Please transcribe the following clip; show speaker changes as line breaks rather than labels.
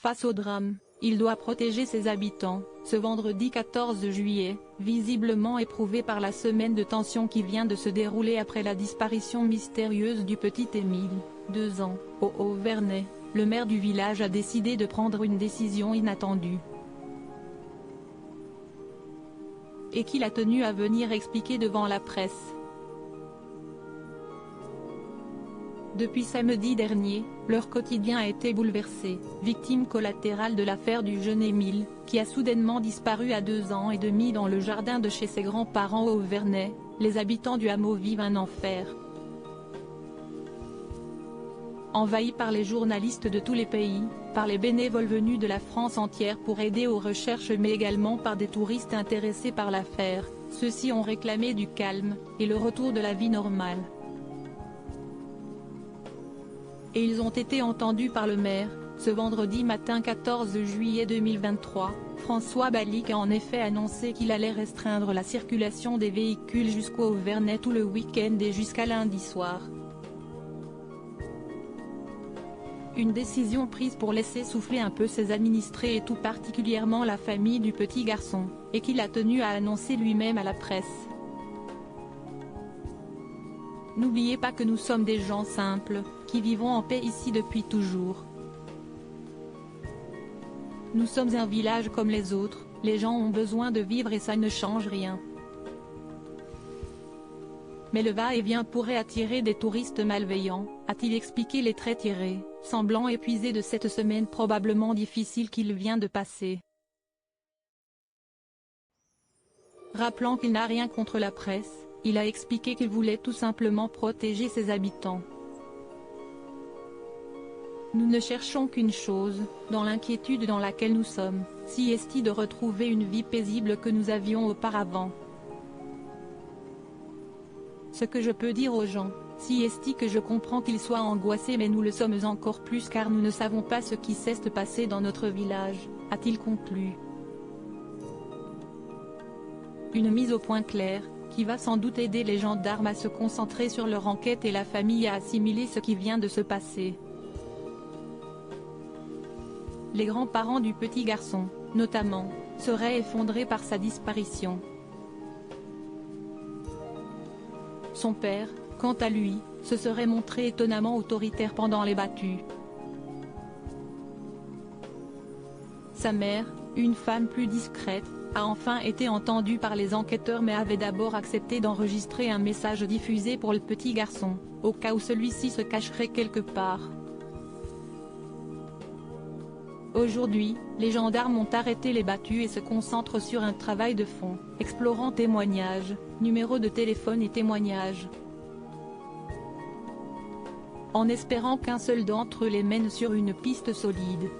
Face au drame, il doit protéger ses habitants. Ce vendredi 14 juillet, visiblement éprouvé par la semaine de tension qui vient de se dérouler après la disparition mystérieuse du petit Émile, 2 ans, au Haut-Vernay, le maire du village a décidé de prendre une décision inattendue. Et qu'il a tenu à venir expliquer devant la presse. Depuis samedi dernier, leur quotidien a été bouleversé, victime collatérale de l'affaire du jeune Émile, qui a soudainement disparu à 2 ans et demi dans le jardin de chez ses grands-parents au Haut-Vernay. Les habitants du hameau vivent un enfer. Envahis par les journalistes de tous les pays, par les bénévoles venus de la France entière pour aider aux recherches mais également par des touristes intéressés par l'affaire, ceux-ci ont réclamé du calme, et le retour de la vie normale. Et ils ont été entendus par le maire. Ce vendredi matin 14 juillet 2023, François Balique a en effet annoncé qu'il allait restreindre la circulation des véhicules jusqu'au Haut-Vernay tout le week-end et jusqu'à lundi soir. Une décision prise pour laisser souffler un peu ses administrés et tout particulièrement la famille du petit garçon, et qu'il a tenu à annoncer lui-même à la presse. N'oubliez pas que nous sommes des gens simples, qui vivons en paix ici depuis toujours. Nous sommes un village comme les autres, les gens ont besoin de vivre et ça ne change rien. Mais le va-et-vient pourrait attirer des touristes malveillants, a-t-il expliqué les traits tirés, semblant épuisé de cette semaine probablement difficile qu'il vient de passer. Rappelant qu'il n'a rien contre la presse, il a expliqué qu'il voulait tout simplement protéger ses habitants. Nous ne cherchons qu'une chose, dans l'inquiétude dans laquelle nous sommes, si est-il de retrouver une vie paisible que nous avions auparavant. Ce que je peux dire aux gens, si est-il que je comprends qu'ils soient angoissés mais nous le sommes encore plus car nous ne savons pas ce qui s'est passé dans notre village, a-t-il conclu. Une mise au point claire, qui va sans doute aider les gendarmes à se concentrer sur leur enquête et la famille à assimiler ce qui vient de se passer. Les grands-parents du petit garçon, notamment, seraient effondrés par sa disparition. Son père, quant à lui, se serait montré étonnamment autoritaire pendant les battues. Sa mère, une femme plus discrète, a enfin été entendue par les enquêteurs mais avait d'abord accepté d'enregistrer un message diffusé pour le petit garçon, au cas où celui-ci se cacherait quelque part. Aujourd'hui, les gendarmes ont arrêté les battues et se concentrent sur un travail de fond, explorant témoignages, numéros de téléphone et témoignages. En espérant qu'un seul d'entre eux les mène sur une piste solide.